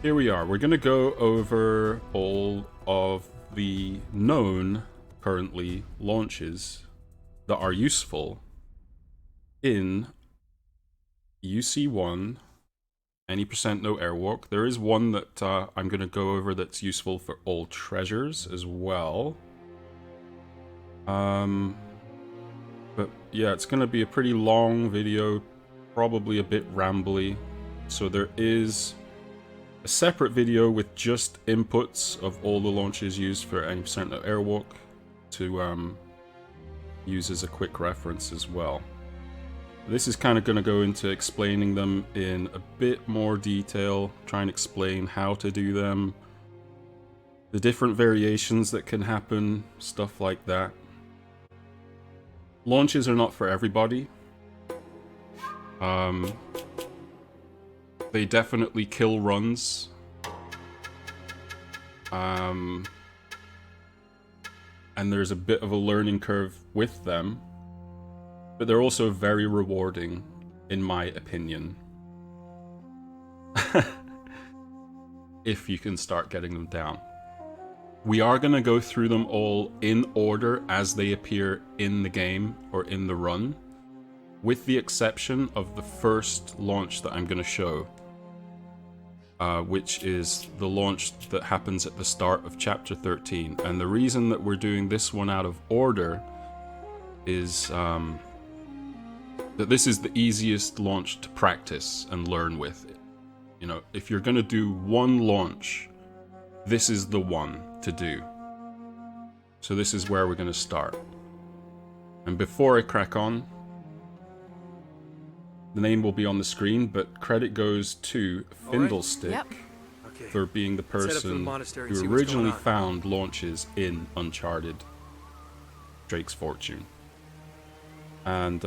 Here we are. We're going to go over all of the known currently launches that are useful in UC1, any % no airwalk. There is one that I'm going to go over that's useful for all treasures as well. But yeah, it's going to be a pretty long video, probably a bit rambly. So there is a separate video with just inputs of all the launches used for any % no airwalk to use as a quick reference as well. This is kind of going to go into explaining them in a bit more detail, try and explain how to do them, the different variations that can happen, stuff like that. Launches are not for everybody. They definitely kill runs. And there's a bit of a learning curve with them. But they're also very rewarding, in my opinion. If you can start getting them down. We are going to go through them all in order as they appear in the game or in the run, with the exception of the first launch that I'm going to show, which is the launch that happens at the start of Chapter 13. And the reason that we're doing this one out of order is that this is the easiest launch to practice and learn with. You know, if you're going to do one launch, this is the one to do. So this is where we're going to start. And before I crack on, the name will be on the screen, but credit goes to Findlestick for being the person who originally found launches in Uncharted, Drake's Fortune. And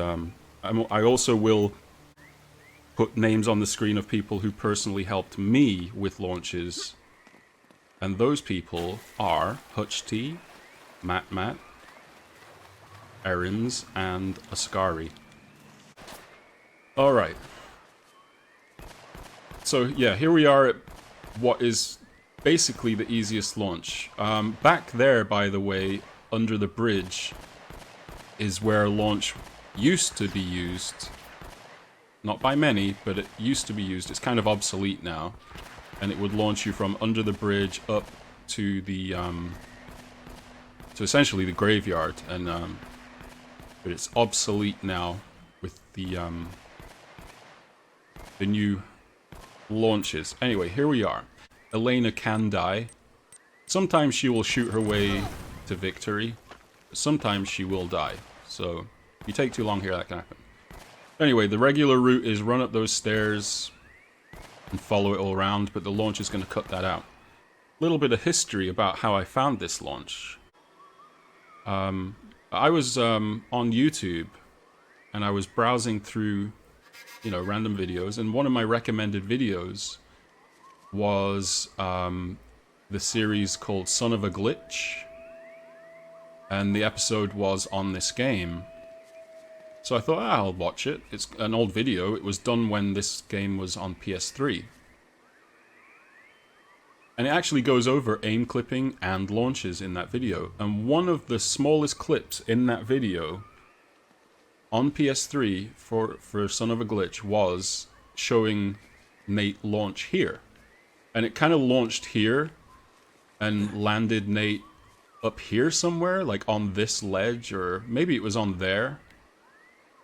I also will put names on the screen of people who personally helped me with launches. And those people are Hutch T, Matt, Erins, and Ascari. Alright. So yeah, here we are at what is basically the easiest launch. Back there, by the way, under the bridge, is where launch used to be used. Not by many, but it used to be used. It's kind of obsolete now. And it would launch you from under the bridge up to the to essentially the graveyard, and but it's obsolete now with the new launches. Anyway, here we are. Elena can die. Sometimes she will shoot her way to victory. Sometimes she will die. So if you take too long here, that can happen. Anyway, the regular route is run up those stairs and follow it all around, but the launch is going to cut that out. A little bit of history about how I found this launch. I was on YouTube, and I was browsing through, you know, random videos, and one of my recommended videos was the series called Son of a Glitch, and the episode was on this game. So I thought, I'll watch it. It's an old video. It was done when this game was on PS3. And it actually goes over aim clipping and launches in that video. And one of the smallest clips in that video on PS3 for Son of a Glitch was showing Nate launch here. And it kind of launched here and landed Nate up here somewhere, like on this ledge, or maybe it was on there.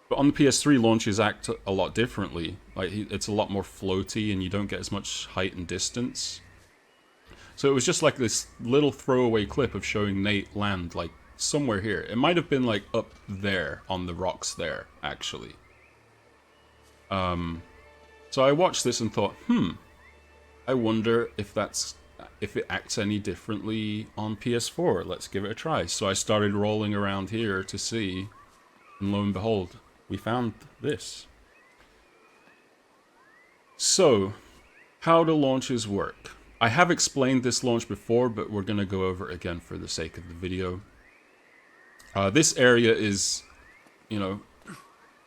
But on the PS3, launches act a lot differently. Like, it's a lot more floaty, and you don't get as much height and distance. So it was just like this little throwaway clip of showing Nate land, like, somewhere here. It might have been, like, up there, on the rocks there, actually. So I watched this and thought, I wonder if it acts any differently on PS4. Let's give it a try. So I started rolling around here to see, and lo and behold, we found this. So, how do launches work? I have explained this launch before, but we're going to go over it again for the sake of the video. This area is, you know,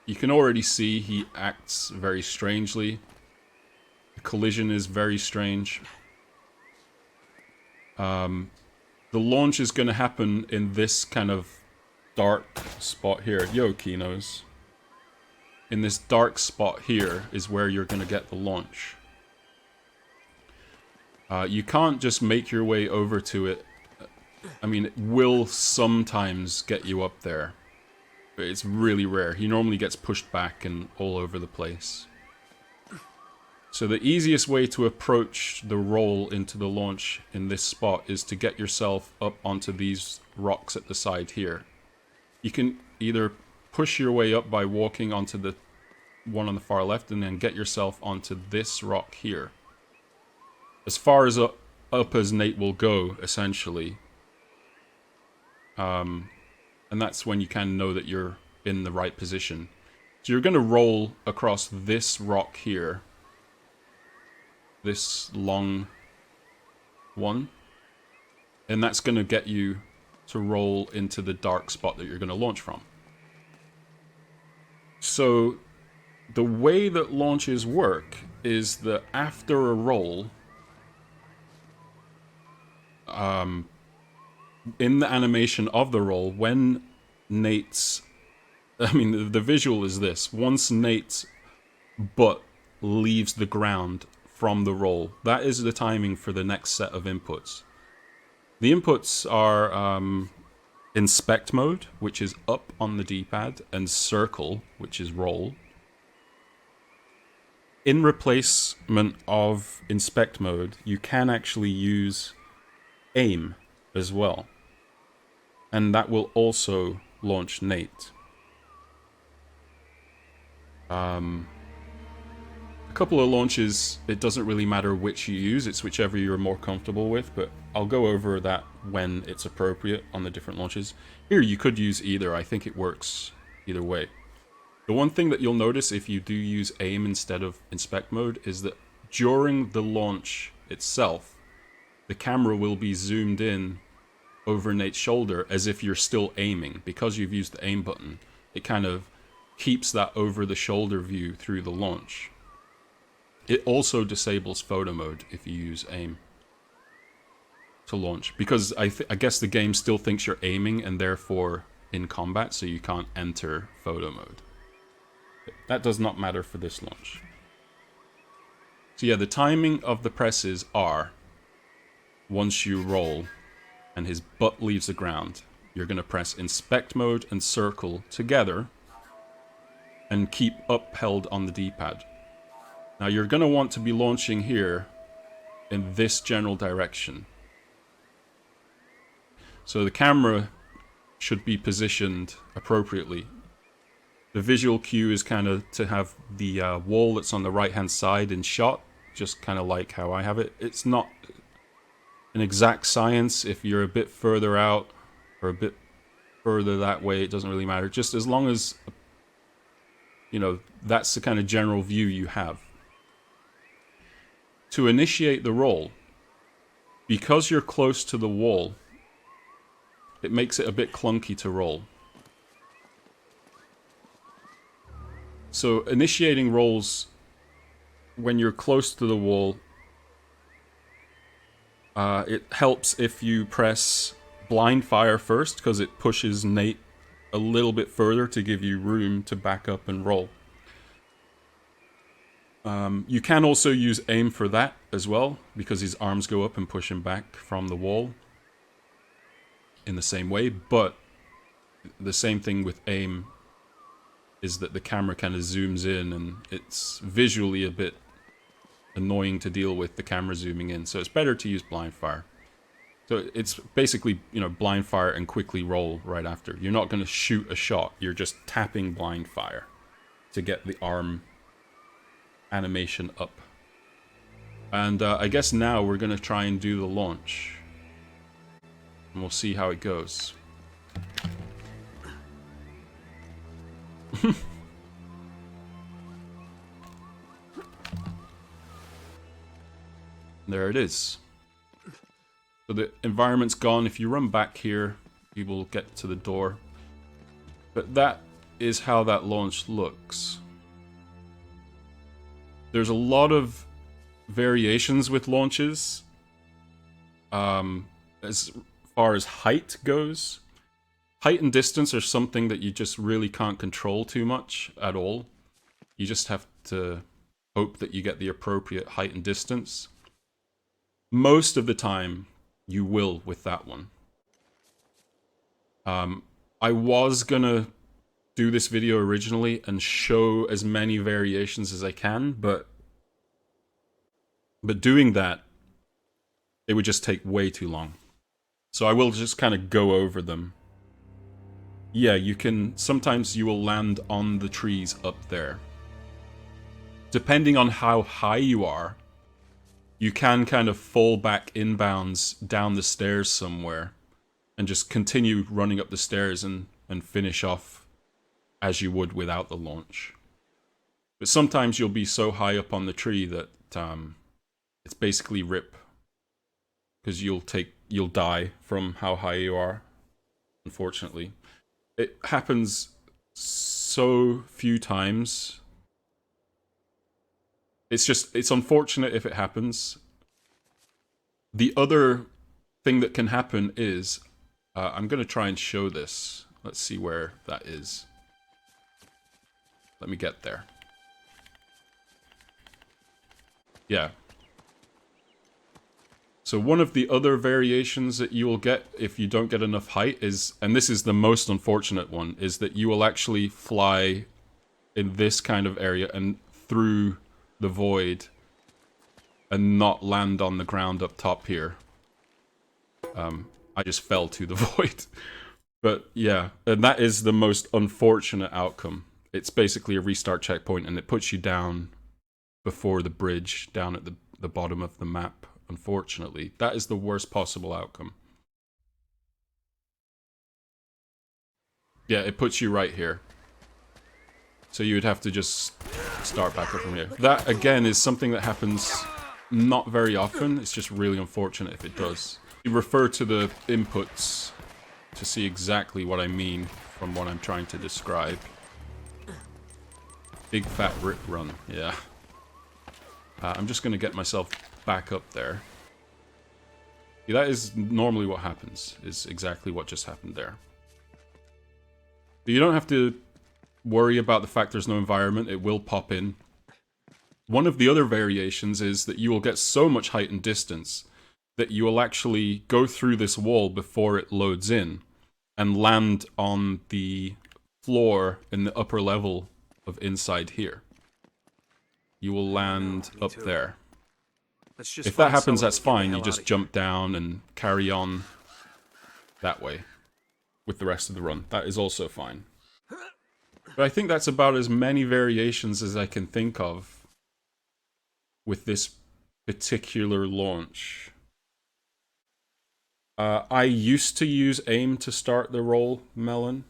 you can already see he acts very strangely. collision is very strange. The launch is going to happen in this kind of dark spot here. Yo, Kinos. In this dark spot here is where you're going to get the launch. You can't just make your way over to it. I mean, it will sometimes get you up there, but it's really rare. He normally gets pushed back and all over the place. So the easiest way to approach the roll into the launch in this spot is to get yourself up onto these rocks at the side here. You can either push your way up by walking onto the one on the far left and then get yourself onto this rock here. As far as up as Nate will go, essentially. And that's when you kind of know that you're in the right position. So you're going to roll across this rock here. This long one. And that's going to get you to roll into the dark spot that you're going to launch from. So the way that launches work is that after a roll, in the animation of the roll, when Nate's... I mean, the visual is this. Once Nate's butt leaves the ground from the roll, that is the timing for the next set of inputs. The inputs are inspect mode, which is up on the D-pad, and circle, which is roll. In replacement of inspect mode, you can actually use aim as well. And that will also launch Nate. A couple of launches, it doesn't really matter which you use, it's whichever you're more comfortable with, but I'll go over that when it's appropriate on the different launches. Here you could use either, I think it works either way. The one thing that you'll notice if you do use aim instead of inspect mode is that during the launch itself, the camera will be zoomed in over Nate's shoulder as if you're still aiming. Because you've used the aim button, it kind of keeps that over the shoulder view through the launch. It also disables photo mode if you use aim to launch, because I guess the game still thinks you're aiming and therefore in combat, so you can't enter photo mode. That does not matter for this launch. So yeah, the timing of the presses are once you roll and his butt leaves the ground, you're going to press inspect mode and circle together and keep up held on the D-pad. Now you're going to want to be launching here in this general direction. So the camera should be positioned appropriately. The visual cue is kind of to have the wall that's on the right hand side in shot, just kind of like how I have it. It's not an exact science. If you're a bit further out or a bit further that way, it doesn't really matter. Just as long as, you know, that's the kind of general view you have. To initiate the roll, because you're close to the wall, it makes it a bit clunky to roll. So initiating rolls when you're close to the wall, it helps if you press blind fire first, because it pushes Nate a little bit further to give you room to back up and roll. You can also use aim for that as well, because his arms go up and push him back from the wall in the same way, but the same thing with aim is that the camera kind of zooms in and it's visually a bit annoying to deal with, the camera zooming in, so it's better to use blind fire. So it's basically, you know, blind fire and quickly roll right after. You're not going to shoot a shot, you're just tapping blind fire to get the arm animation up. And I guess now we're going to try and do the launch. And we'll see how it goes. There it is. So the environment's gone. If you run back here, you will get to the door. But that is how that launch looks. There's a lot of variations with launches. As far as height goes, height and distance are something that you just really can't control too much at all. You just have to hope that you get the appropriate height and distance. Most of the time, you will with that one. I was gonna do this video originally and show as many variations as I can, but doing that, it would just take way too long. So I will just kind of go over them. Yeah, you can, sometimes you will land on the trees up there. Depending on how high you are, you can kind of fall back inbounds down the stairs somewhere and just continue running up the stairs and finish off as you would without the launch. But sometimes you'll be so high up on the tree that it's basically rip, because you'll die from how high you are, unfortunately. It happens so few times. It's unfortunate if it happens. The other thing that can happen is, I'm going to try and show this. Let's see where that is. Let me get there. Yeah. So one of the other variations that you will get if you don't get enough height is, and this is the most unfortunate one, is that you will actually fly in this kind of area and through the void and not land on the ground up top here. I just fell to the void. But yeah, and that is the most unfortunate outcome. It's basically a restart checkpoint and it puts you down before the bridge, down at the bottom of the map. Unfortunately, that is the worst possible outcome. Yeah, it puts you right here. So you would have to just start back up from here. That, again, is something that happens not very often. It's just really unfortunate if it does. You refer to the inputs to see exactly what I mean from what I'm trying to describe. Big fat rip run, yeah. I'm just going to get myself back up there. Yeah, that is normally what happens, is exactly what just happened there. But you don't have to worry about the fact there's no environment, it will pop in. One of the other variations is that you will get so much height and distance that you will actually go through this wall before it loads in and land on the floor in the upper level of inside here. You will land up there. If that happens, that's fine. You just jump down and carry on that way with the rest of the run. That is also fine. But I think that's about as many variations as I can think of with this particular launch. I used to use aim to start the roll, Melon,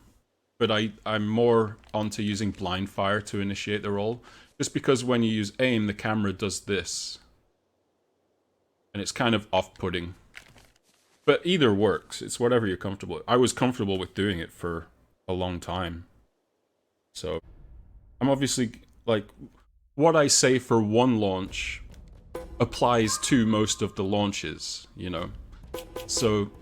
but I'm more onto using blind fire to initiate the roll. Just because when you use aim, the camera does this. And it's kind of off-putting. But either works. It's whatever you're comfortable with. I was comfortable with doing it for a long time. So, I'm obviously, like, what I say for one launch applies to most of the launches, you know? So,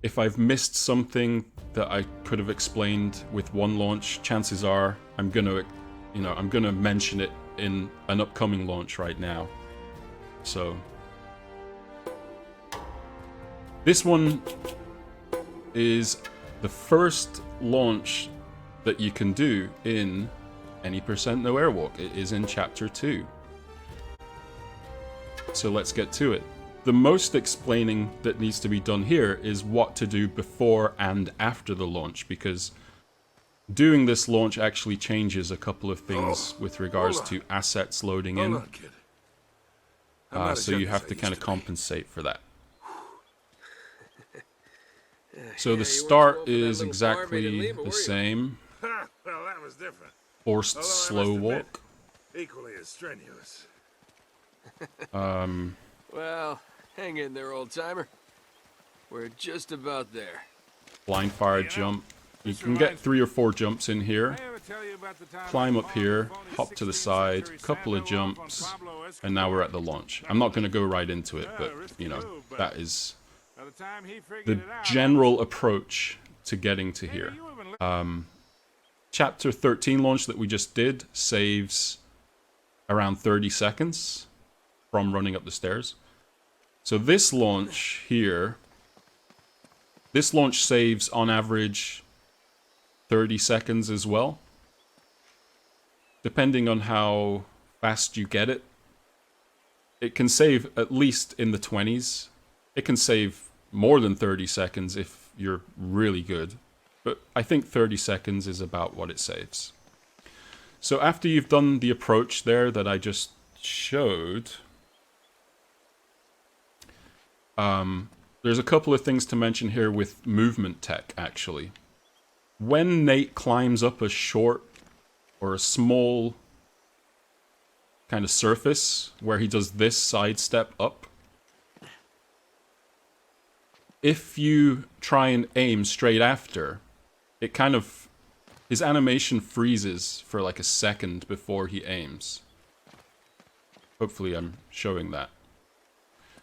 if I've missed something that I could have explained with one launch, chances are I'm gonna mention it in an upcoming launch right now. So, this one is the first launch that you can do in any % No Airwalk. It is in Chapter 2. So let's get to it. The most explaining that needs to be done here is what to do before and after the launch, because doing this launch actually changes a couple of things with regards to assets loading in. So you have to kind of compensate for that. So the start is exactly the same. Well, that was different. Forced slow walk. Equally as strenuous. Well, hang in there, old timer. We're just about there. Blind fire jump. You can get 3 or 4 jumps in here, climb up here, hop to the side, couple of jumps, and now we're at the launch. I'm not going to go right into it, but, you know, that is the general approach to getting to here. Chapter 13 launch that we just did saves around 30 seconds from running up the stairs. So this launch here, this launch saves on average 30 seconds as well. Depending on how fast you get it. It can save at least in the 20s. It can save more than 30 seconds if you're really good. But I think 30 seconds is about what it saves. So after you've done the approach there that I just showed, there's a couple of things to mention here with movement tech, actually. When Nate climbs up a short or a small kind of surface where he does this sidestep up, if you try and aim straight after, it kind of, his animation freezes for like a second before he aims. Hopefully I'm showing that.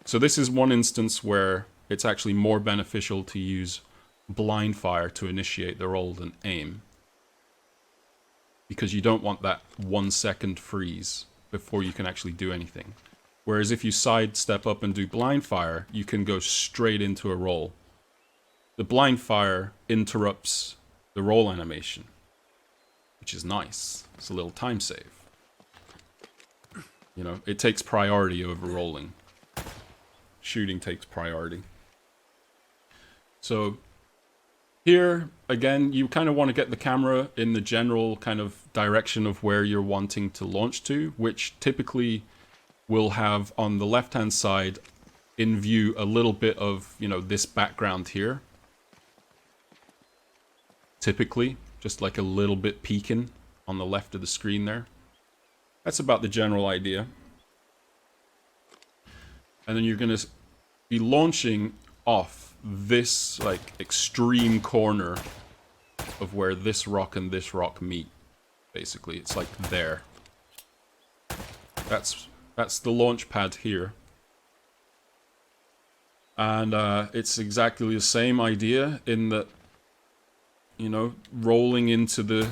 So this is one instance where it's actually more beneficial to use blind fire to initiate the roll than aim. Because you don't want that 1 second freeze before you can actually do anything. Whereas if you sidestep up and do blind fire, you can go straight into a roll. The blind fire interrupts the roll animation, which is nice. It's a little time save. You know, it takes priority over rolling. Shooting takes priority. So here, again, you kind of want to get the camera in the general kind of direction of where you're wanting to launch to, which typically will have on the left-hand side in view a little bit of, you know, this background here. Typically, just like a little bit peeking on the left of the screen there. That's about the general idea. And then you're going to be launching off this like extreme corner of where this rock and this rock meet. Basically, it's like there. That's the launch pad here. And it's exactly the same idea in that, you know, rolling into the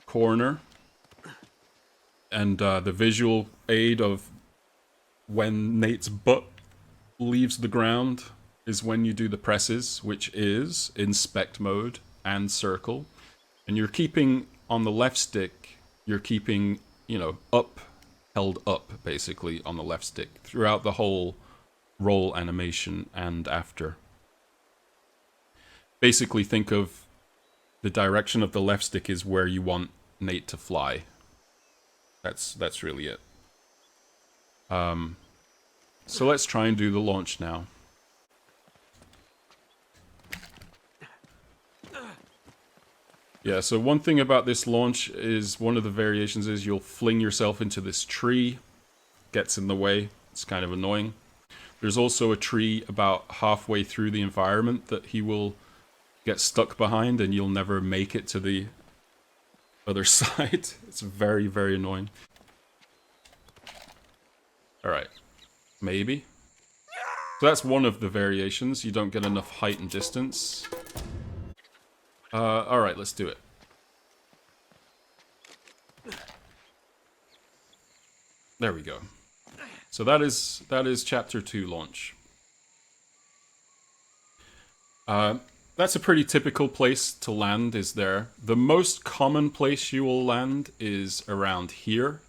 corner and the visual aid of when Nate's butt leaves the ground is when you do the presses, which is inspect mode and circle. And you're keeping on the left stick, you're keeping, you know, up, held up basically on the left stick throughout the whole roll animation and after. Basically think of the direction of the left stick is where you want Nate to fly. That's really it. So let's try and do the launch now. Yeah, so one thing about this launch is, one of the variations is you'll fling yourself into this tree. Gets in the way. It's kind of annoying. There's also a tree about halfway through the environment that he will get stuck behind and you'll never make it to the other side. It's very, very annoying. Alright. Maybe. So that's one of the variations. You don't get enough height and distance. Alright, let's do it. There we go. So that is Chapter 2 launch. That's a pretty typical place to land, is there. The most common place you will land is around here.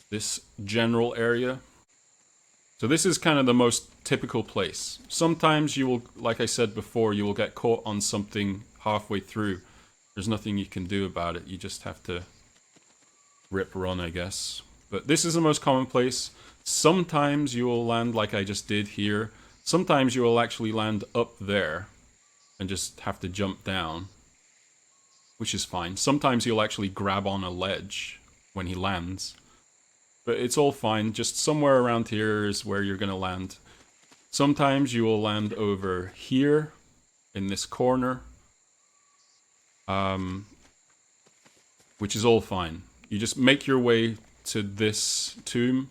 This general area. So this is kind of the most typical place. Sometimes you will, like I said before, you will get caught on something halfway through. There's nothing you can do about it. You just have to rip run, I guess. But this is the most common place. Sometimes you will land like I just did here. Sometimes you will actually land up there and just have to jump down, which is fine. Sometimes you'll actually grab on a ledge when he lands. But it's all fine, just somewhere around here is where you're going to land. Sometimes you will land over here, in this corner, which is all fine. You just make your way to this tomb.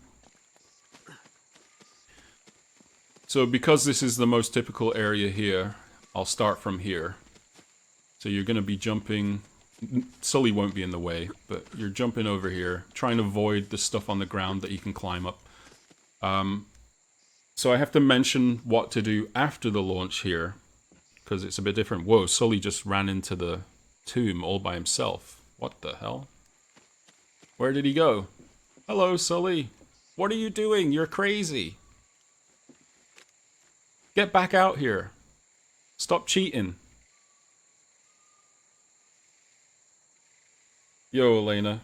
So because this is the most typical area here, I'll start from here. So you're going to be jumping... Sully won't be in the way, but you're jumping over here, trying to avoid the stuff on the ground that you can climb up. So I have to mention what to do after the launch here, because it's a bit different. Whoa, Sully just ran into the tomb all by himself. What the hell? Where did he go? Hello, Sully. What are you doing? You're crazy. Get back out here. Stop cheating. Yo, Elena.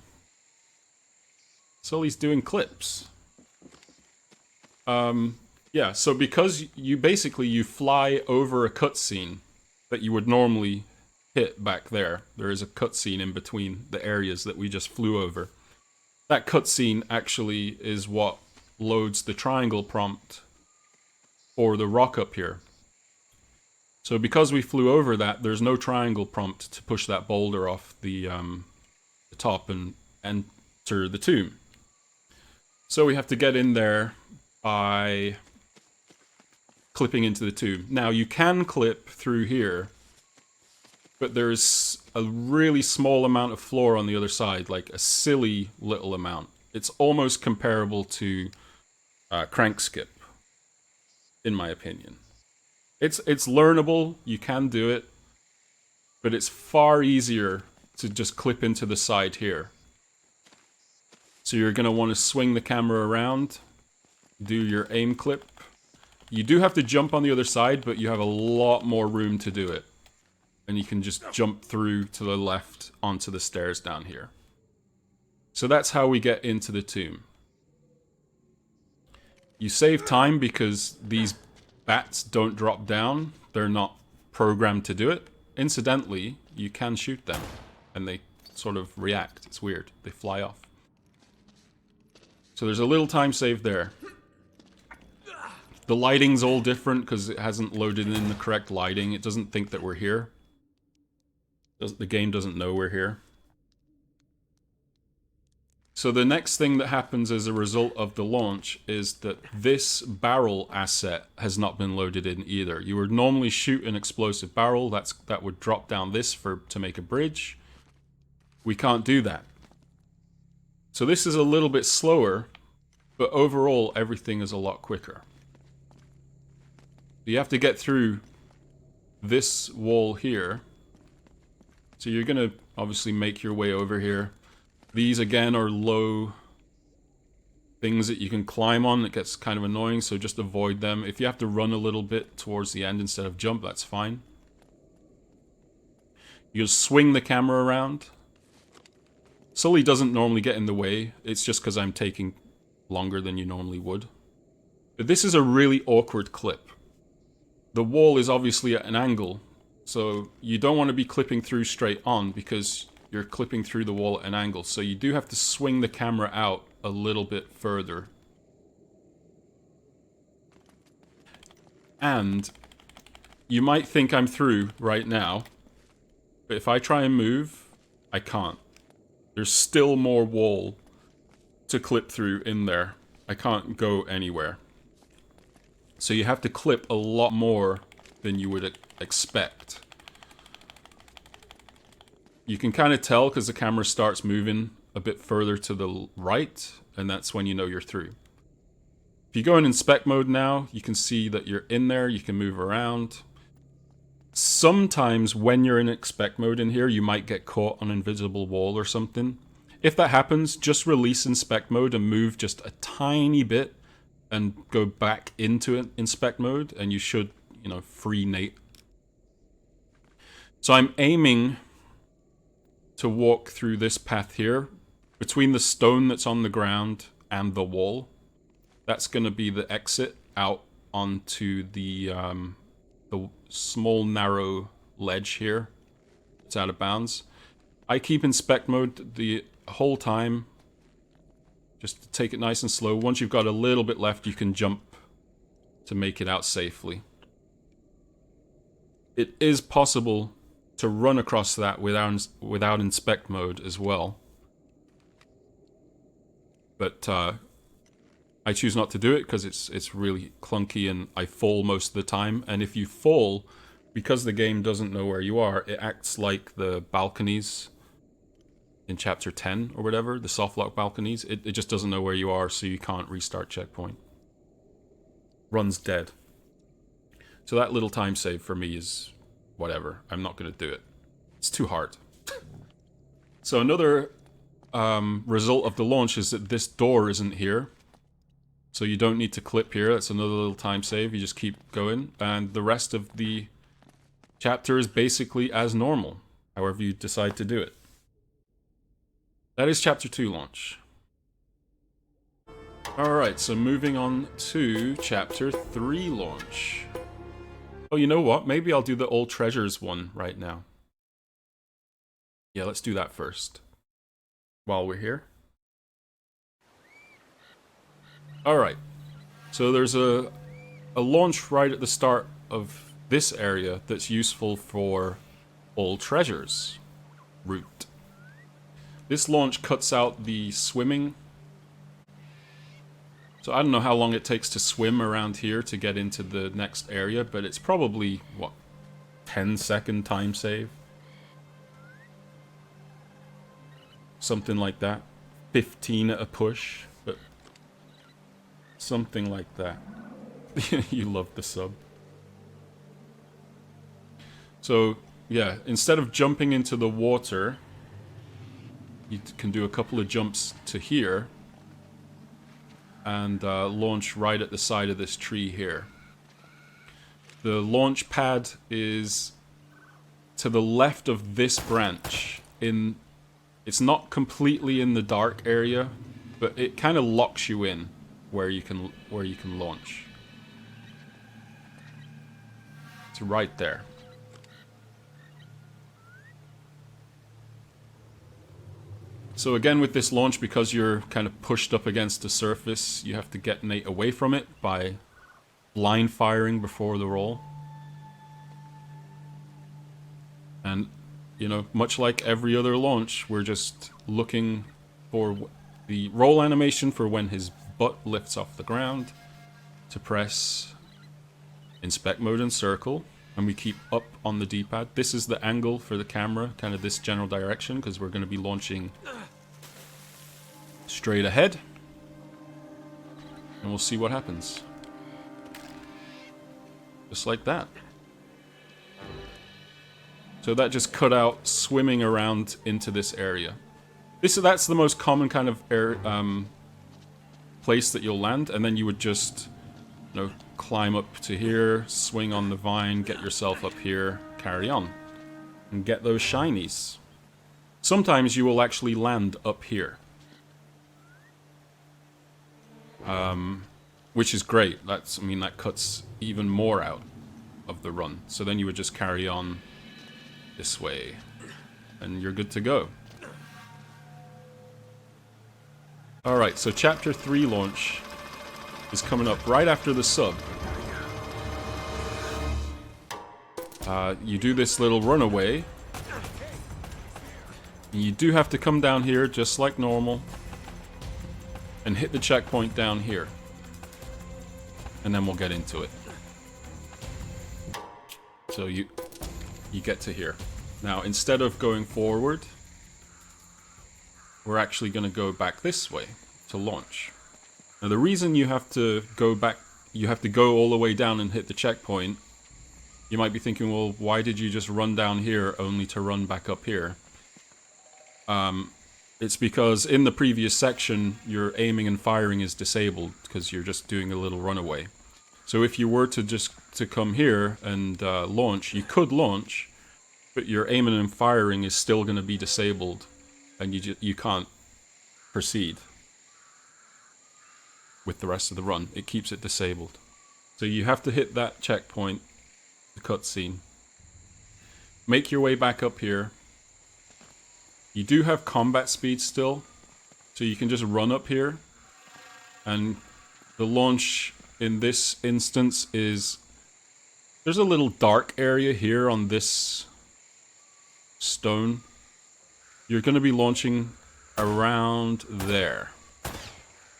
Sully's doing clips. Yeah, so because you fly over a cutscene that you would normally hit back there. There is a cutscene in between the areas that we just flew over. That cutscene actually is what loads the triangle prompt for the rock up here. So because we flew over that, there's no triangle prompt to push that boulder off the top and enter the tomb. So we have to get in there by clipping into the tomb. Now you can clip through here, but there's a really small amount of floor on the other side, like a silly little amount. It's almost comparable to crank skip, in my opinion. It's learnable, you can do it, but it's far easier to just clip into the side here. So you're going to want to swing the camera around, do your aim clip. You do have to jump on the other side, but you have a lot more room to do it. And you can just jump through to the left onto the stairs down here. So that's how we get into the tomb. You save time because these bats don't drop down. They're not programmed to do it. Incidentally, you can shoot them and they sort of react. It's weird. They fly off. So there's a little time saved there. The lighting's all different because it hasn't loaded in the correct lighting. It doesn't think that we're here. The game doesn't know we're here. So the next thing that happens as a result of the launch is that this barrel asset has not been loaded in either. You would normally shoot an explosive barrel that would drop down this to make a bridge. We can't do that. So this is a little bit slower, but overall everything is a lot quicker. You have to get through this wall here. So you're going to obviously make your way over here. These again are low things that you can climb on. It gets kind of annoying, so just avoid them. If you have to run a little bit towards the end instead of jump, that's fine. You just swing the camera around. Sully doesn't normally get in the way. It's just because I'm taking longer than you normally would. But this is a really awkward clip. The wall is obviously at an angle, so you don't want to be clipping through straight on because you're clipping through the wall at an angle. So you do have to swing the camera out a little bit further. And you might think I'm through right now, but if I try and move, I can't. There's still more wall to clip through in there. I can't go anywhere. So you have to clip a lot more than you would expect. You can kind of tell because the camera starts moving a bit further to the right, and that's when you know you're through. If you go in inspect mode now, you can see that you're in there, you can move around. Sometimes when you're in inspect mode in here, you might get caught on an invisible wall or something. If that happens, just release inspect mode and move just a tiny bit and go back into inspect mode, and you should, free Nate. So I'm aiming to walk through this path here, between the stone that's on the ground and the wall. That's going to be the exit out onto the small narrow ledge here. It's out of bounds. I keep inspect mode the whole time, just to take it nice and slow. Once you've got a little bit left, you can jump to make it out safely. It is possible to run across that without inspect mode as well. But I choose not to do it because it's really clunky and I fall most of the time. And if you fall, because the game doesn't know where you are, it acts like the balconies in Chapter 10 or whatever, the softlock balconies. It just doesn't know where you are, so you can't restart checkpoint. Run's dead. So that little time save for me is whatever. I'm not going to do it. It's too hard. So another result of the launch is that this door isn't here. So you don't need to clip here. That's another little time save. You just keep going. And the rest of the chapter is basically as normal, however you decide to do it. That is Chapter 2 launch. Alright, so moving on to Chapter 3 launch. Oh, you know what? Maybe I'll do the Old Treasures one right now. Yeah, let's do that first. While we're here. Alright. So there's a launch right at the start of this area that's useful for Old Treasures route. This launch cuts out the swimming. So I don't know how long it takes to swim around here to get into the next area, but it's probably, what, 10-second time save? Something like that. 15 at a push, but something like that. You love the sub. So, yeah, instead of jumping into the water, you can do a couple of jumps to here and launch right at the side of this tree here. The launch pad is to the left of this branch. It's not completely in the dark area, but it kind of locks you in where you can launch. It's right there. So again, with this launch, because you're kind of pushed up against the surface, you have to detonate away from it by blind firing before the roll. And, you know, much like every other launch, we're just looking for the roll animation for when his butt lifts off the ground, to press inspect mode and circle, and we keep up on the D-pad. This is the angle for the camera, kind of this general direction, because we're going to be launching straight ahead, and we'll see what happens. Just like that. So that just cut out swimming around into this area. That's the most common kind of place that you'll land, and then you would just, you know, climb up to here, swing on the vine, get yourself up here, carry on, and get those shinies. Sometimes you will actually land up here. Which is great. That cuts even more out of the run. So then you would just carry on this way, and you're good to go. Alright, so Chapter 3 launch is coming up right after the sub. You do this little runaway. And you do have to come down here just like normal and hit the checkpoint down here. And then we'll get into it. So you get to here. Now, instead of going forward, we're actually going to go back this way to launch. Now, the reason you have to go back, you have to go all the way down and hit the checkpoint. You might be thinking, well, why did you just run down here only to run back up here? It's because in the previous section, your aiming and firing is disabled because you're just doing a little runaway. So if you were to come here and launch, you could launch, but your aiming and firing is still going to be disabled, and you can't proceed with the rest of the run. It keeps it disabled. So you have to hit that checkpoint, the cutscene. Make your way back up here. You do have combat speed still, so you can just run up here, and the launch in this instance is There's a little dark area here on this stone. You're going to be launching around there.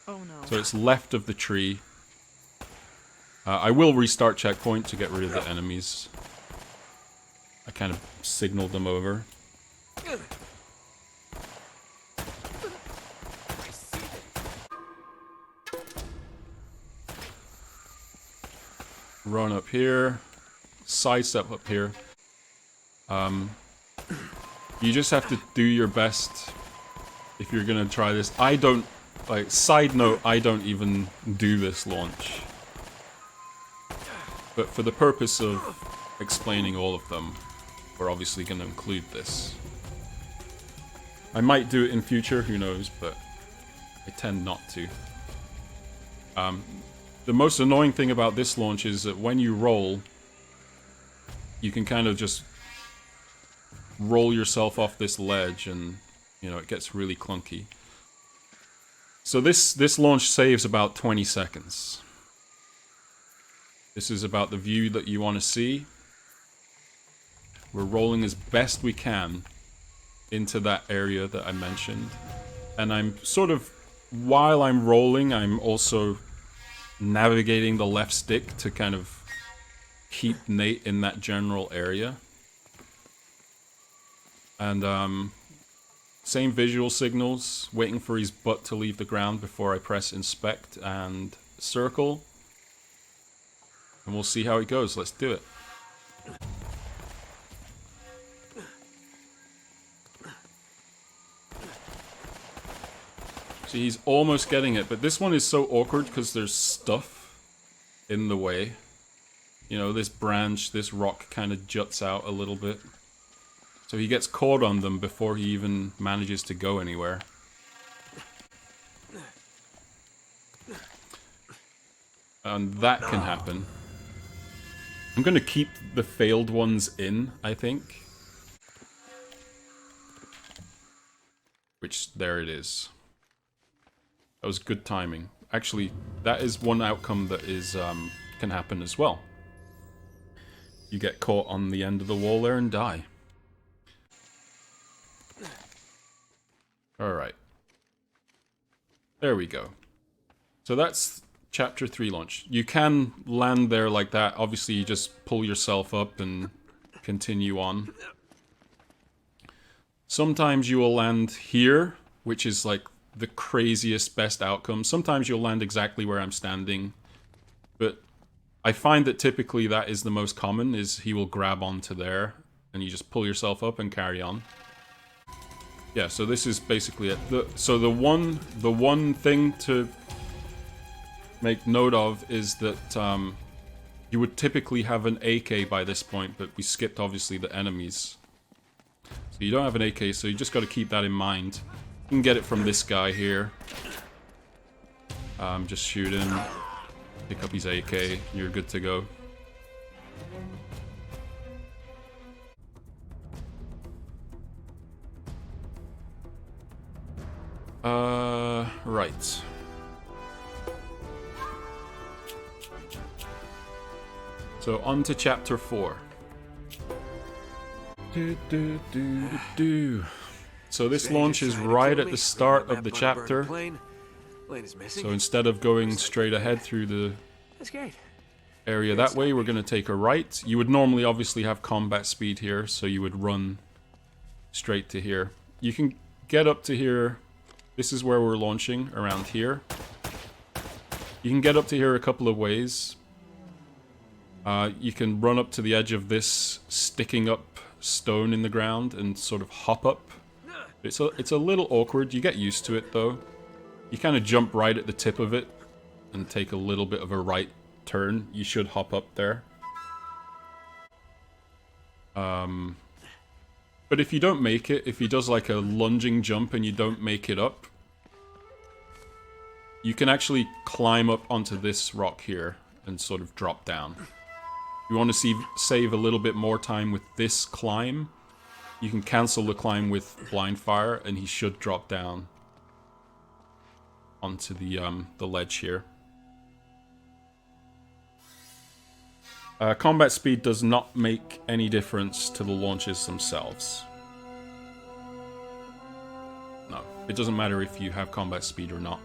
Oh no. So it's left of the tree. I will restart checkpoint to get rid of the enemies. I kind of signaled them over. Run up here. Sidestep up here. You just have to do your best if you're gonna try this. I don't, like, side note, I don't even do this launch. But for the purpose of explaining all of them, we're obviously gonna include this. I might do it in future, who knows, but I tend not to. The most annoying thing about this launch is that when you roll, you can kind of just roll yourself off this ledge and, you know, it gets really clunky. So this launch saves about 20 seconds. This is about the view that you want to see. We're rolling as best we can into that area that I mentioned. And I'm sort of, while I'm rolling, I'm also navigating the left stick to kind of keep Nate in that general area. And same visual signals, waiting for his butt to leave the ground before I press inspect and circle. And we'll see how it goes. Let's do it. See, he's almost getting it, but this one is so awkward because there's stuff in the way. You know, this branch, this rock kind of juts out a little bit. So he gets caught on them before he even manages to go anywhere. And that can happen. I'm going to keep the failed ones in, I think. Which, there it is. That was good timing. Actually, that is one outcome that is can happen as well. You get caught on the end of the wall there and die. Alright. There we go. So that's Chapter 3 launch. You can land there like that. Obviously, you just pull yourself up and continue on. Sometimes you will land here, which is like the craziest best outcome. Sometimes you'll land exactly where I'm standing. But I find that typically that is the most common, is he will grab onto there and you just pull yourself up and carry on. Yeah, so this is basically it. So the one thing to make note of is that you would typically have an AK by this point, but we skipped obviously the enemies. So you don't have an AK, so you just got to keep that in mind. You can get it from this guy here. Just shoot him, pick up his AK, you're good to go. Right. So on to Chapter 4. So this launches right at the start of the chapter. So instead of going straight ahead through the area that way, we're going to take a right. You would normally obviously have combat speed here, so you would run straight to here. You can get up to here. This is where we're launching, around here. You can get up to here a couple of ways. You can run up to the edge of this sticking up stone in the ground and sort of hop up. It's a little awkward. You get used to it though. You kind of jump right at the tip of it and take a little bit of a right turn. You should hop up there. But if you don't make it, if he does like a lunging jump and you don't make it up, you can actually climb up onto this rock here and sort of drop down. You want to save a little bit more time with this climb, you can cancel the climb with blind fire and he should drop down onto the ledge here. Combat speed does not make any difference to the launches themselves. No, it doesn't matter if you have combat speed or not.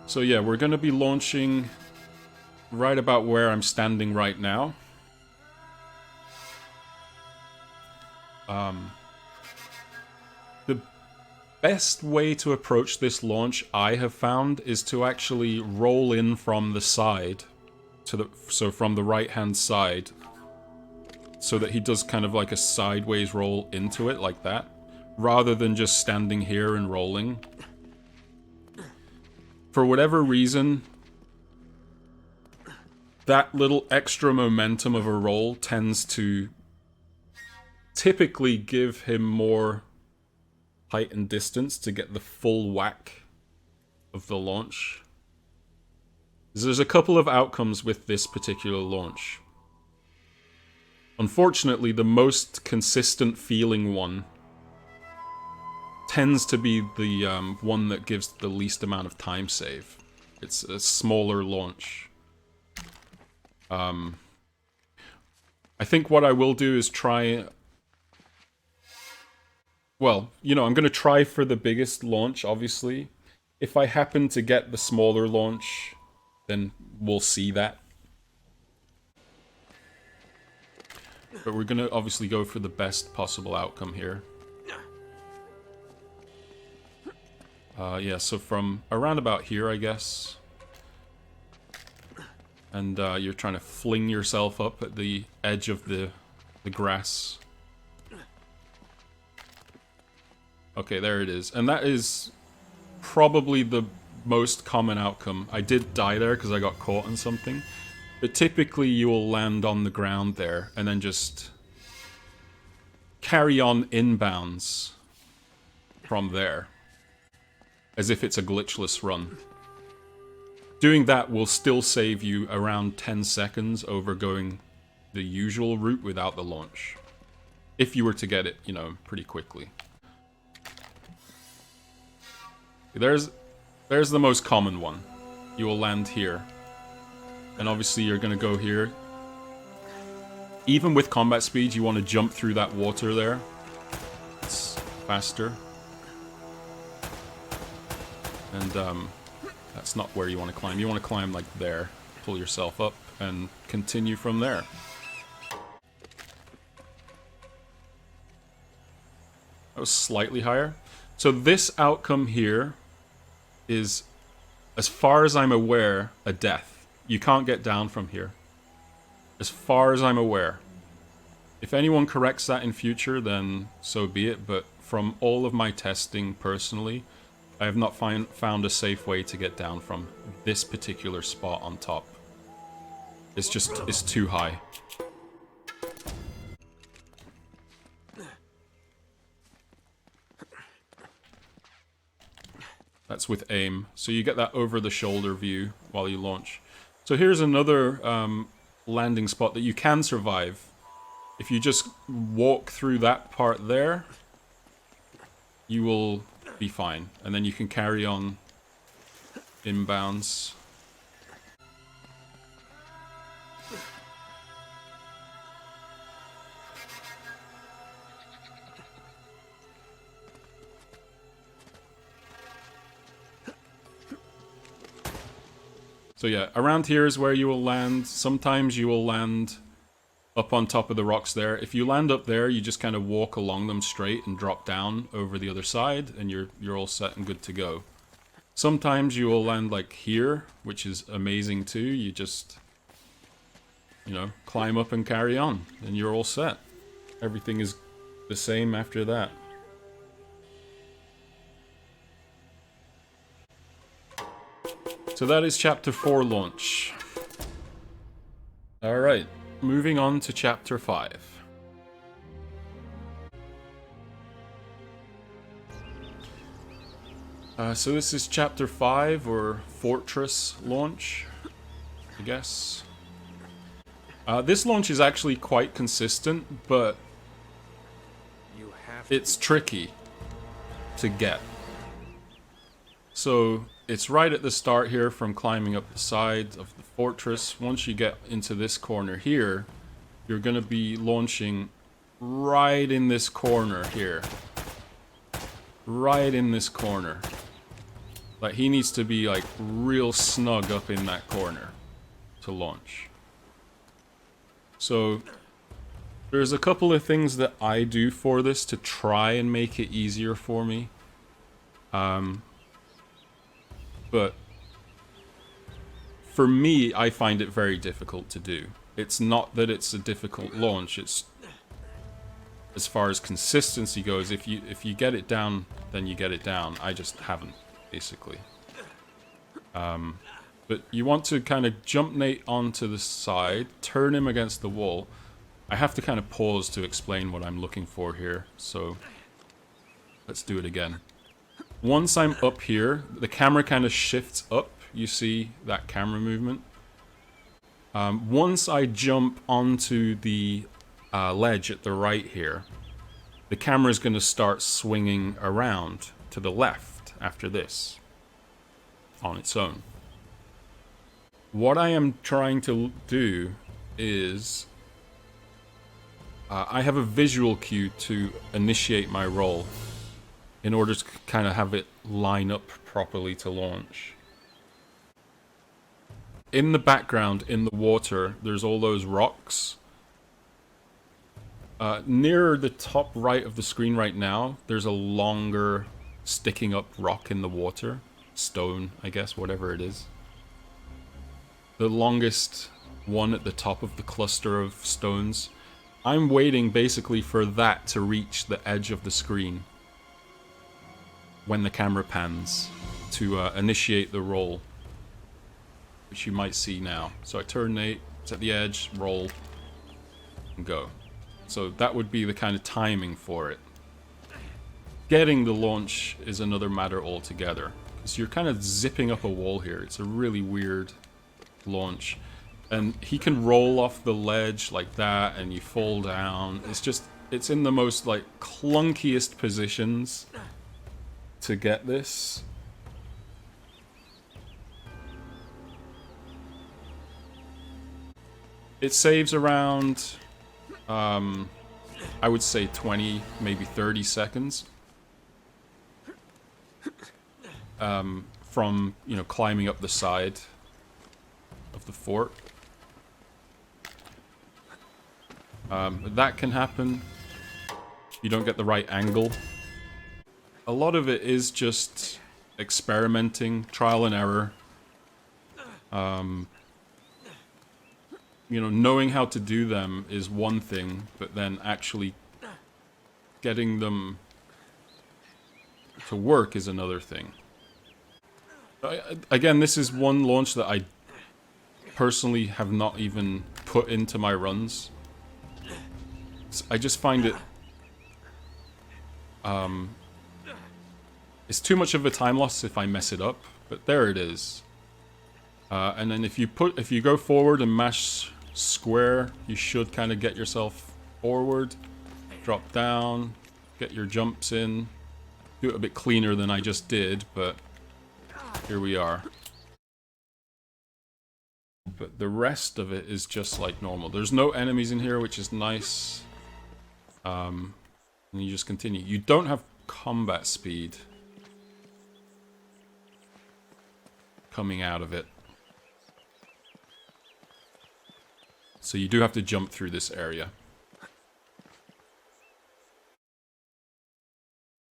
So yeah, we're going to be launching right about where I'm standing right now. The best way to approach this launch, I have found, is to actually roll in from the side, so from the right-hand side, so that he does kind of like a sideways roll into it, like that, rather than just standing here and rolling. For whatever reason, that little extra momentum of a roll tends to typically give him more height and distance to get the full whack of the launch. There's a couple of outcomes with this particular launch. Unfortunately, the most consistent feeling one tends to be the one that gives the least amount of time save. It's a smaller launch. I think what I will do is try... Well, you know, I'm going to try for the biggest launch, obviously. If I happen to get the smaller launch, then we'll see that. But we're going to obviously go for the best possible outcome here. Yeah, so from around about here, I guess. And you're trying to fling yourself up at the edge of the grass. Okay, there it is. And that is probably the most common outcome. I did die there because I got caught on something. But typically you will land on the ground there and then just carry on inbounds from there. As if it's a glitchless run. Doing that will still save you around 10 seconds over going the usual route without the launch. If you were to get it, you know, pretty quickly. There's the most common one. You will land here. And obviously you're going to go here. Even with combat speed, you want to jump through that water there. It's faster. And that's not where you want to climb. You want to climb like there. Pull yourself up and continue from there. That was slightly higher. So this outcome here is, as far as I'm aware, a death. You can't get down from here. As far as I'm aware. If anyone corrects that in future, then so be it. But from all of my testing personally, I have not found a safe way to get down from this particular spot on top. It's too high. That's with aim. So you get that over-the-shoulder view while you launch. So here's another landing spot that you can survive. If you just walk through that part there, you will be fine. And then you can carry on inbounds. So yeah, around here is where you will land. Sometimes you will land up on top of the rocks there. If you land up there, you just kind of walk along them straight and drop down over the other side, and you're all set and good to go. Sometimes you will land like here, which is amazing too. You just, you know, climb up and carry on, and you're all set. Everything is the same after that. So that is Chapter 4 launch. Alright, moving on to Chapter 5. So this is Chapter 5, or Fortress launch, I guess. This launch is actually quite consistent, but it's tricky to get. So it's right at the start here from climbing up the side of the fortress. Once you get into this corner here, you're going to be launching right in this corner here. Right in this corner. Like, he needs to be, like, real snug up in that corner to launch. So, there's a couple of things that I do for this to try and make it easier for me. But for me, I find it very difficult to do. It's not that it's a difficult launch, it's as far as consistency goes, if you get it down, then you get it down. I just haven't, basically. But you want to kind of jump Nate onto the side, turn him against the wall. I have to kind of pause to explain what I'm looking for here, so let's do it again. Once I'm up here, the camera kind of shifts up. You see that camera movement. Once I jump onto the ledge at the right here, the camera is going to start swinging around to the left after this on its own. What I am trying to do is I have a visual cue to initiate my roll in order to kind of have it line up properly to launch. In the background, in the water, there's all those rocks. Near the top right of the screen right now, there's a longer sticking up rock in the water. Stone, I guess, whatever it is. The longest one at the top of the cluster of stones. I'm waiting basically for that to reach the edge of the screen when the camera pans to initiate the roll, which you might see now. So I turn Nate, it's at the edge, roll, and go. So that would be the kind of timing for it. Getting the launch is another matter altogether, because you're kind of zipping up a wall here. It's a really weird launch. And he can roll off the ledge like that, and you fall down. It's just, it's in the most, like, clunkiest positions to get this. It saves around, I would say 20, maybe 30 seconds. From, you know, climbing up the side of the fort. That can happen. You don't get the right angle. A lot of it is just experimenting, trial and error. You know, knowing how to do them is one thing, but then actually getting them to work is another thing. Again, this is one launch that I personally have not even put into my runs. I just find it it's too much of a time loss if I mess it up, but there it is. And then if you go forward and mash square, you should kind of get yourself forward, drop down, get your jumps in, do it a bit cleaner than I just did, but here we are. But the rest of it is just like normal. There's no enemies in here, which is nice. And you just continue. You don't have combat speed coming out of it. So you do have to jump through this area.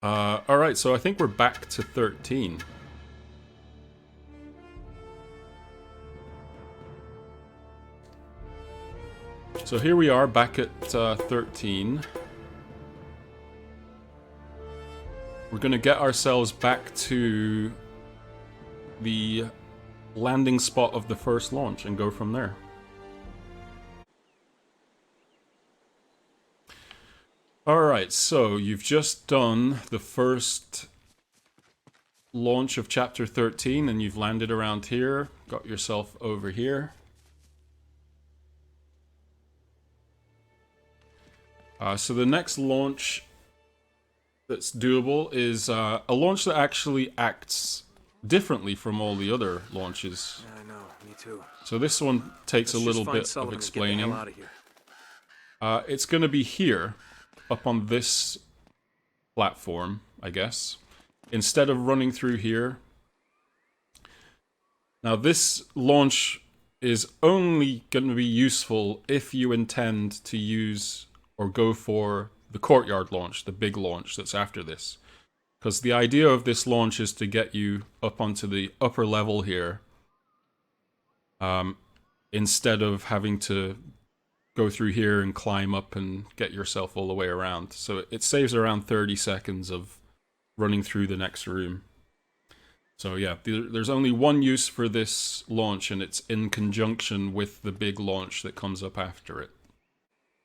Alright, so I think we're back to 13. So here we are back at 13. We're going to get ourselves back to the landing spot of the first launch and go from there. Alright, so you've just done the first launch of Chapter 13 and you've landed around here, got yourself over here. So the next launch that's doable is a launch that actually acts differently from all the other launches. I know, me too. So this one takes a little bit of explaining. Out of here. It's going to be here, up on this platform, I guess, instead of running through here. Now this launch is only going to be useful if you intend to use or go for the courtyard launch, the big launch that's after this. Because the idea of this launch is to get you up onto the upper level here, instead of having to go through here and climb up and get yourself all the way around. So it saves around 30 seconds of running through the next room. So yeah, there's only one use for this launch, and it's in conjunction with the big launch that comes up after it.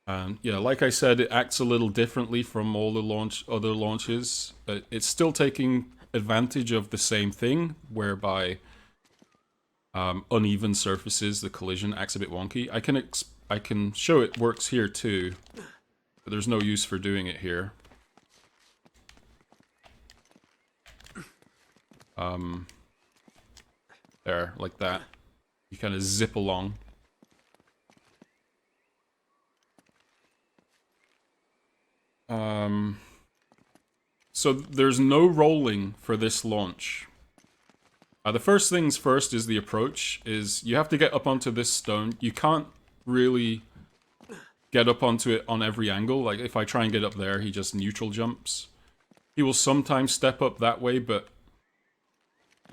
And yeah, like I said, it acts a little differently from all the other launches. It's still taking advantage of the same thing, whereby uneven surfaces, the collision acts a bit wonky. I can show it works here too, but there's no use for doing it here. There, like that. You kind of zip along. So there's no rolling for this launch. The first things first is the approach, is you have to get up onto this stone. You can't really get up onto it on every angle. Like if I try and get up there, he just neutral jumps. He will sometimes step up that way, but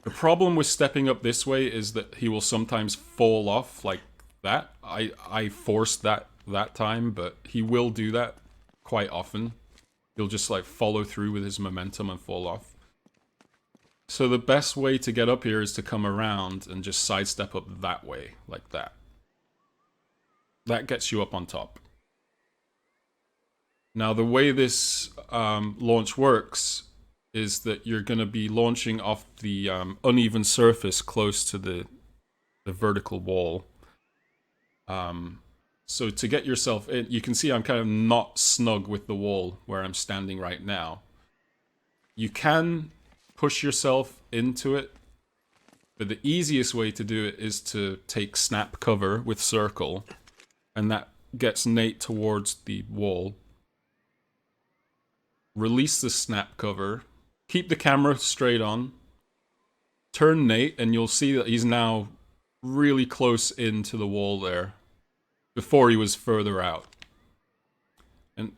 the problem with stepping up this way is that he will sometimes fall off like that. I forced that time, but he will do that quite often. He'll just like follow through with his momentum and fall off. So the best way to get up here is to come around and just sidestep up that way, like that. That gets you up on top. Now the way this launch works is that you're going to be launching off the uneven surface close to the vertical wall. So to get yourself in, you can see I'm kind of not snug with the wall where I'm standing right now. You can push yourself into it, but the easiest way to do it is to take snap cover with circle, and that gets Nate towards the wall. Release the snap cover, keep the camera straight on, turn Nate, and you'll see that he's now really close into the wall there. Before he was further out. And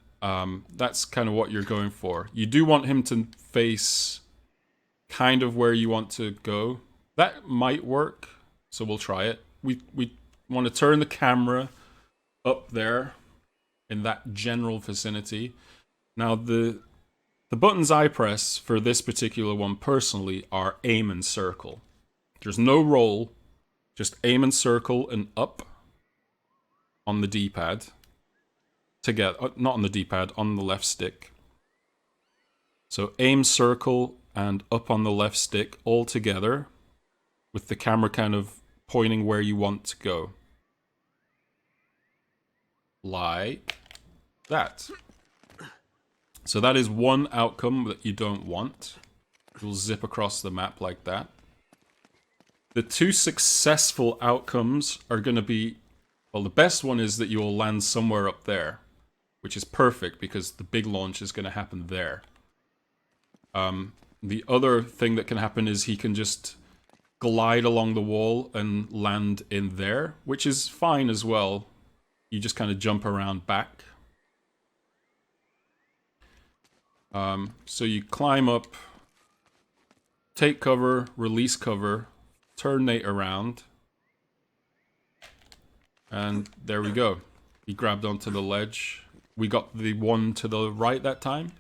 that's kind of what you're going for. You do want him to face kind of where you want to go. That might work, so we'll try it. We want to turn the camera up there in that general vicinity. Now the buttons I press for this particular one personally are aim and circle. There's no roll, just aim and circle and up. On the D-pad. Together, not on the D-pad, on the left stick. So aim, circle, and up on the left stick all together, with the camera kind of pointing where you want to go. Like that. So that is one outcome that you don't want. You'll zip across the map like that. The two successful outcomes are going to be, well, the best one is that you will land somewhere up there, which is perfect because the big launch is going to happen there. The other thing that can happen is he can just glide along the wall and land in there, which is fine as well. You just kind of jump around back. So you climb up, take cover, release cover, turn Nate around. And there we go. He grabbed onto the ledge. We got the one to the right that time,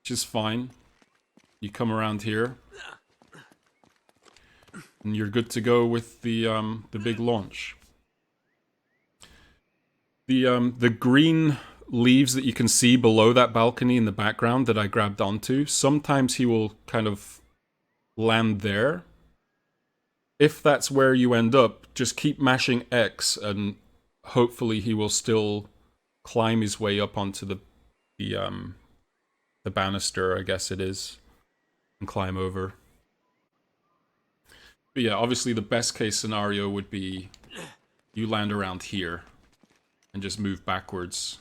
which is fine. You come around here, and you're good to go with the big launch. The green leaves that you can see below that balcony in the background that I grabbed onto, sometimes he will kind of land there. If that's where you end up, just keep mashing X and hopefully he will still climb his way up onto the banister, I guess it is, and climb over. But yeah, obviously the best case scenario would be you land around here and just move backwards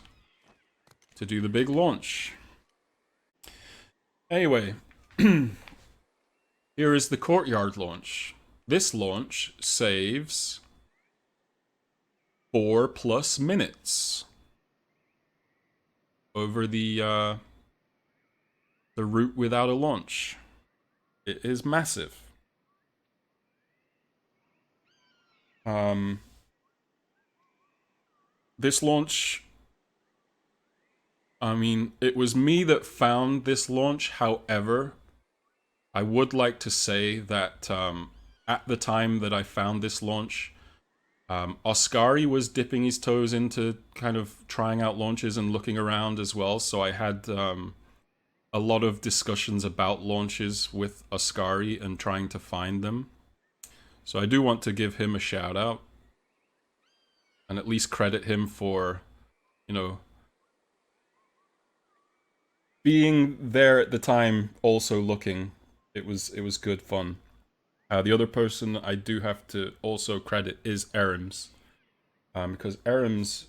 to do the big launch. Anyway, here is the courtyard launch. This launch saves 4+ minutes over the route without a launch. It is massive. This launch, I mean, it was me that found this launch. However, I would like to say that at the time that I found this launch, Oscari was dipping his toes into kind of trying out launches and looking around as well. So I had a lot of discussions about launches with Oscari and trying to find them. So I do want to give him a shout out and at least credit him for, you know, being there at the time, also looking. It was good fun. The other person I do have to also credit is Arims, because Arims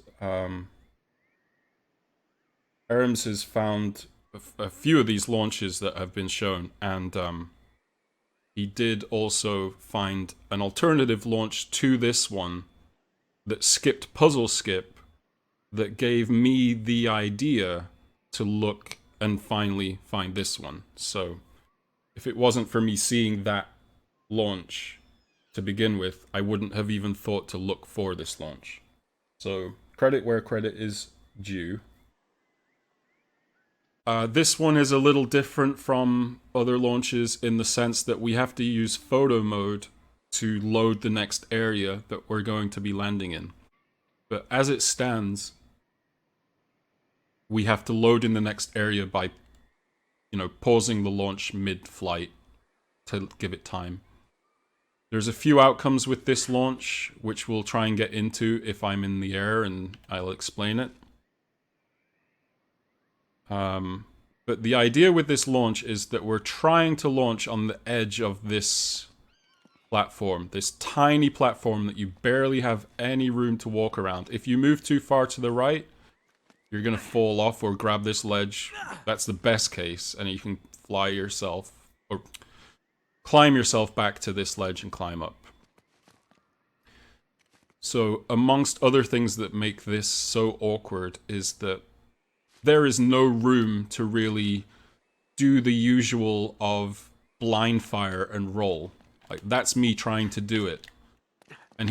has found a few of these launches that have been shown, and he did also find an alternative launch to this one that skipped Puzzle Skip, that gave me the idea to look and finally find this one. So if it wasn't for me seeing that launch to begin with, I wouldn't have even thought to look for this launch. So credit where credit is due. This one is a little different from other launches in the sense that we have to use photo mode to load the next area that we're going to be landing in. But as it stands, we have to load in the next area by, you know, pausing the launch mid-flight to give it time. There's a few outcomes with this launch, which we'll try and get into if I'm in the air, and I'll explain it. But the idea with this launch is that we're trying to launch on the edge of this platform, this tiny platform that you barely have any room to walk around. If you move too far to the right, you're going to fall off or grab this ledge. That's the best case, and you can fly yourself, or climb yourself back to this ledge and climb up. So, amongst other things that make this so awkward is that there is no room to really do the usual of blind fire and roll. Like, that's me trying to do it. And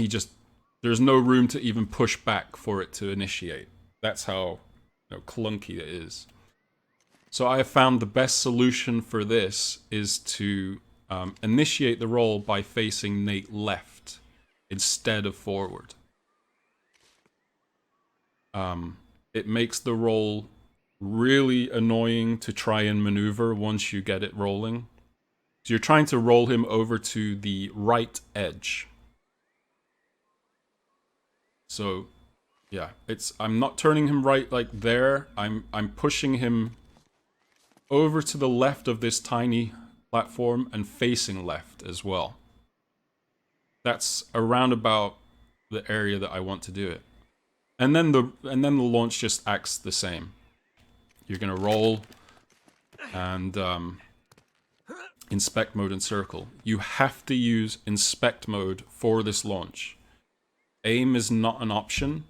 there's no room to even push back for it to initiate. That's how, you know, clunky it is. So I have found the best solution for this is to initiate the roll by facing Nate left instead of forward. It makes the roll really annoying to try and maneuver once you get it rolling. So you're trying to roll him over to the right edge. So yeah, I'm not turning him right like there. I'm pushing him over to the left of this tiny platform and facing left as well. That's around about the area that I want to do it. And then the launch just acts the same. You're gonna roll and inspect mode and circle. You have to use inspect mode for this launch. Aim is not an option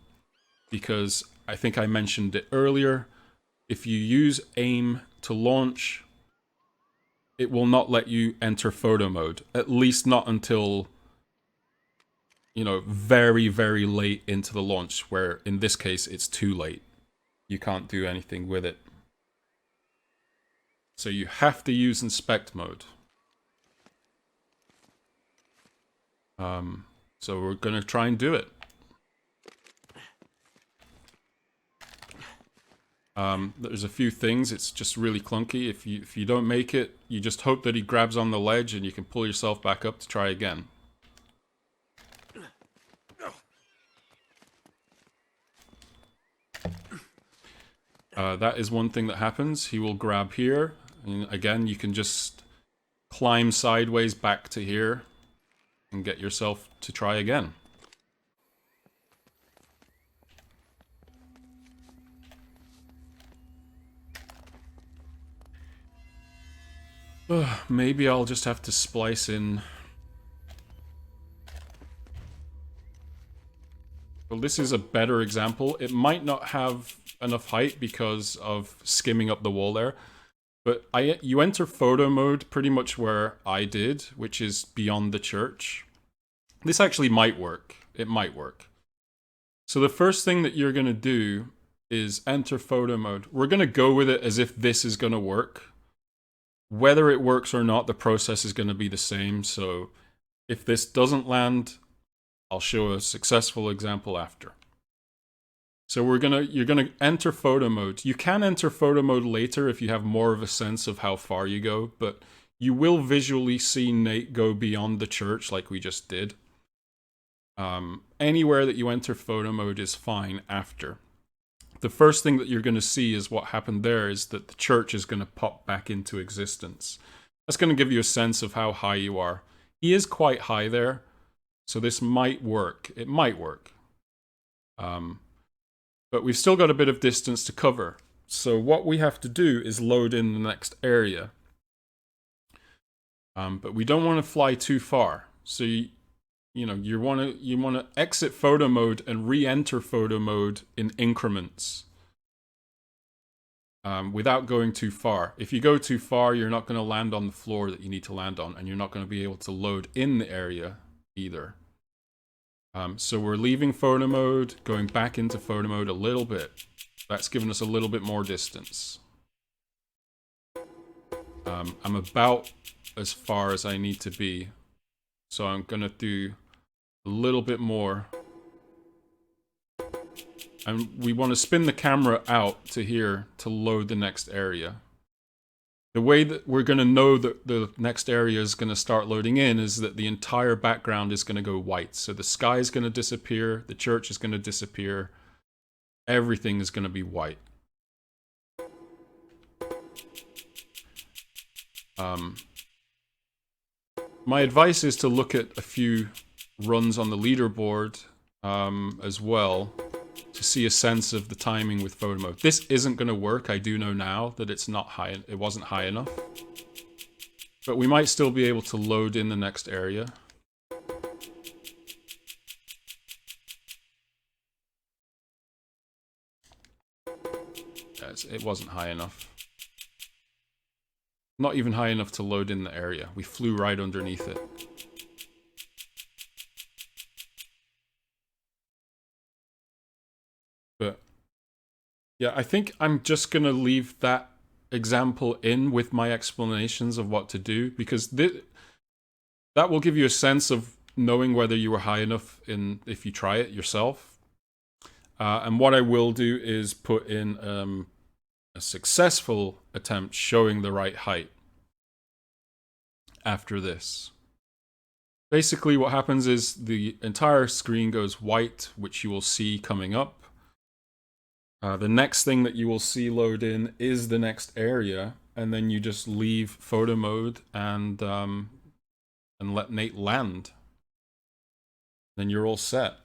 because I think I mentioned it earlier. If you use aim to launch, it will not let you enter photo mode, at least not until, you know, very, very late into the launch, where in this case it's too late. You can't do anything with it. So you have to use inspect mode. So we're gonna try and do it. There's a few things. It's just really clunky. If you don't make it, you just hope that he grabs on the ledge and you can pull yourself back up to try again. That is one thing that happens. He will grab here. And again, you can just climb sideways back to here. and get yourself to try again. Maybe I'll just have to splice in. Well, this is a better example. It might not have enough height because of skimming up the wall there. But you enter photo mode pretty much where I did, which is beyond the church. This actually might work. It might work. So the first thing that you're going to do is enter photo mode. We're going to go with it as if this is going to work. Whether it works or not, the process is going to be the same. So if this doesn't land, I'll show a successful example after. So you're gonna enter photo mode. You can enter photo mode later if you have more of a sense of how far you go, but you will visually see Nate go beyond the church like we just did. Anywhere that you enter photo mode is fine after. The first thing that you're going to see is what happened there is that the church is going to pop back into existence. That's going to give you a sense of how high you are. He is quite high there, so this might work. It might work. But we've still got a bit of distance to cover. So what we have to do is load in the next area. But we don't want to fly too far. So you want to exit photo mode and re-enter photo mode in increments. Without going too far. If you go too far, you're not going to land on the floor that you need to land on, and you're not going to be able to load in the area either. So we're leaving photo mode, going back into photo mode a little bit. That's given us a little bit more distance. I'm about as far as I need to be. So I'm going to do a little bit more. And we want to spin the camera out to here to load the next area. The way that we're going to know that the next area is going to start loading in is that the entire background is going to go white. So the sky is going to disappear, the church is going to disappear, everything is going to be white. My advice is to look at a few runs on the leaderboard as well, to see a sense of the timing with photo mode. This isn't going to work. I do know now that it's not high. It wasn't high enough. But we might still be able to load in the next area. Yes, it wasn't high enough. Not even high enough to load in the area. We flew right underneath it. But yeah, I think I'm just going to leave that example in with my explanations of what to do, because that will give you a sense of knowing whether you were high enough if you try it yourself. And what I will do is put in a successful attempt showing the right height after this. Basically what happens is the entire screen goes white, which you will see coming up. The next thing that you will see load in is the next area, and then you just leave photo mode and let Nate land. Then you're all set.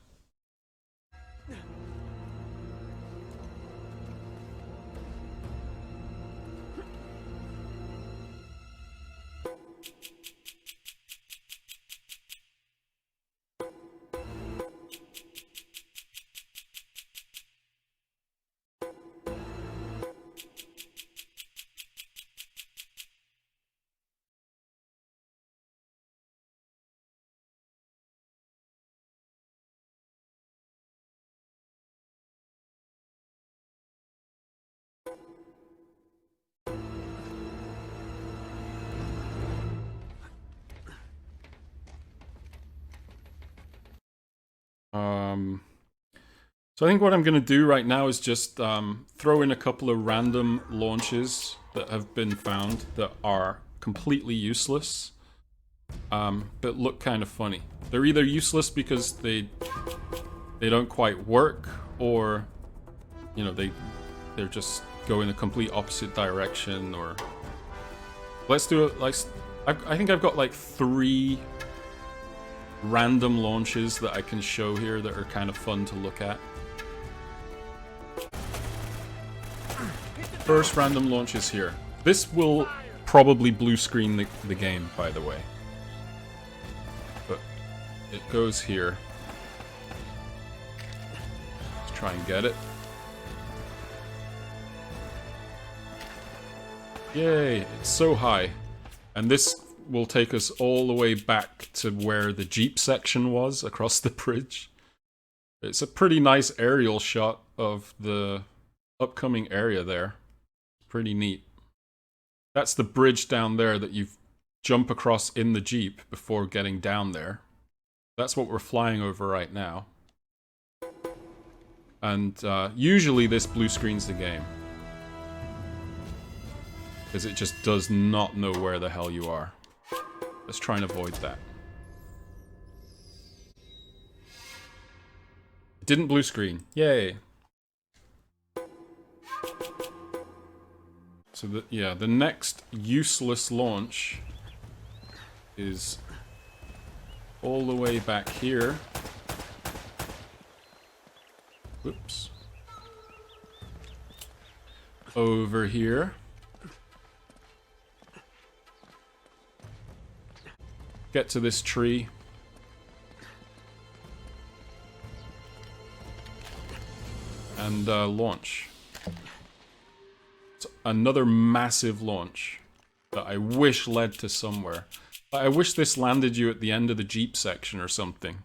So I think what I'm going to do right now is just throw in a couple of random launches that have been found that are completely useless, but look kind of funny. They're either useless because they don't quite work, or they're just go in a complete opposite direction. Or let's do it like I think I've got like three random launches that I can show here that are kind of fun to look at. First random launch is here. This will probably blue screen the game, by the way. But it goes here. Let's try and get it. Yay, it's so high. And this will take us all the way back to where the Jeep section was across the bridge. It's a pretty nice aerial shot of the upcoming area there. Pretty neat. That's the bridge down there that you jump across in the Jeep before getting down there. That's what we're flying over right now. And usually this blue screens the game. Because it just does not know where the hell you are. Let's try and avoid that. It didn't blue screen. Yay. So the next useless launch is all the way back here. Whoops. Over here. Get to this tree. And launch. It's another massive launch that I wish led to somewhere. I wish this landed you at the end of the Jeep section or something.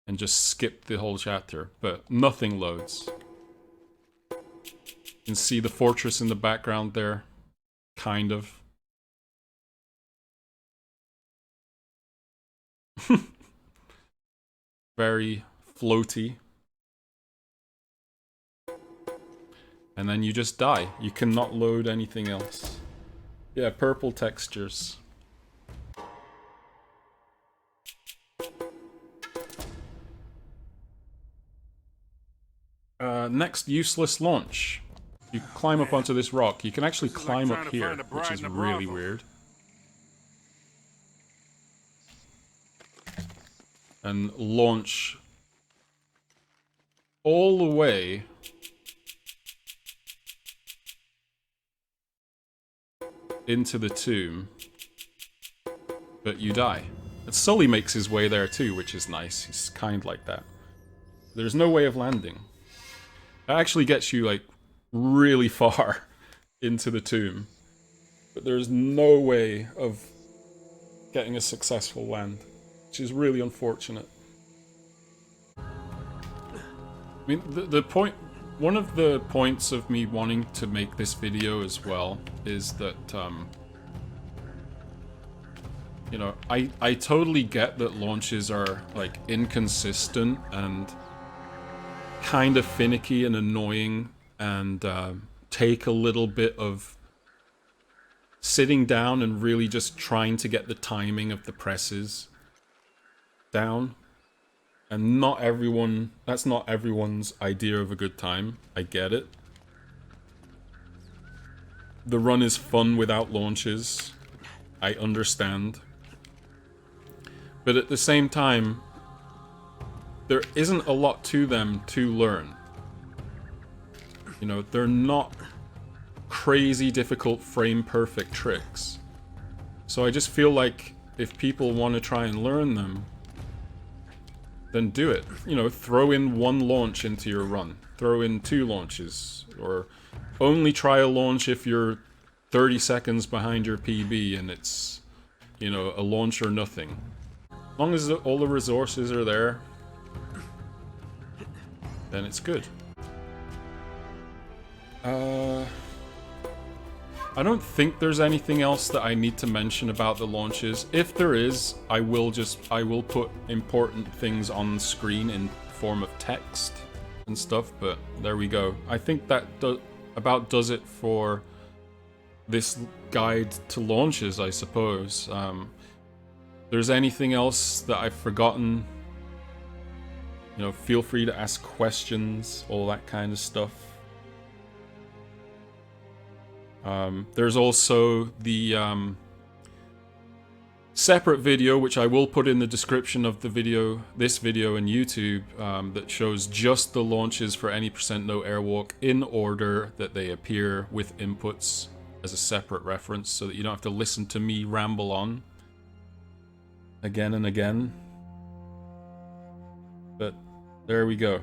And just skipped the whole chapter. But nothing loads. You can see the fortress in the background there. Kind of. Very floaty. And then you just die. You cannot load anything else. Yeah, purple textures. Next useless launch. You climb up onto this rock. You can actually climb up here, which is really weird. And launch all the way into the tomb, but you die. And Sully makes his way there too, which is nice. He's kind like that. There's no way of landing. That actually gets you like really far into the tomb, but there's no way of getting a successful land. Which is really unfortunate. I mean, the point... One of the points of me wanting to make this video as well is that, you know, I totally get that launches are, like, inconsistent and kind of finicky and annoying and take a little bit of sitting down and really just trying to get the timing of the presses down. And not everyone, that's not everyone's idea of a good time. I get it. The run is fun without launches. I understand. But at the same time, there isn't a lot to them to learn. You know, they're not crazy difficult frame perfect tricks. So I just feel like if people want to try and learn them, then do it. You know, throw in one launch into your run. Throw in 2 launches. Or only try a launch if you're 30 seconds behind your PB and it's, you know, a launch or nothing. As long as all the resources are there, then it's good. I don't think there's anything else that I need to mention about the launches. If there is, I will put important things on the screen in form of text and stuff, but there we go. I think that about does it for this guide to launches, I suppose. If there's anything else that I've forgotten, you know, feel free to ask questions, all that kind of stuff. There's also the separate video, which I will put in the description of the video, this video in YouTube, that shows just the launches for any % No Airwalk in order that they appear with inputs as a separate reference, so that you don't have to listen to me ramble on again and again. But there we go.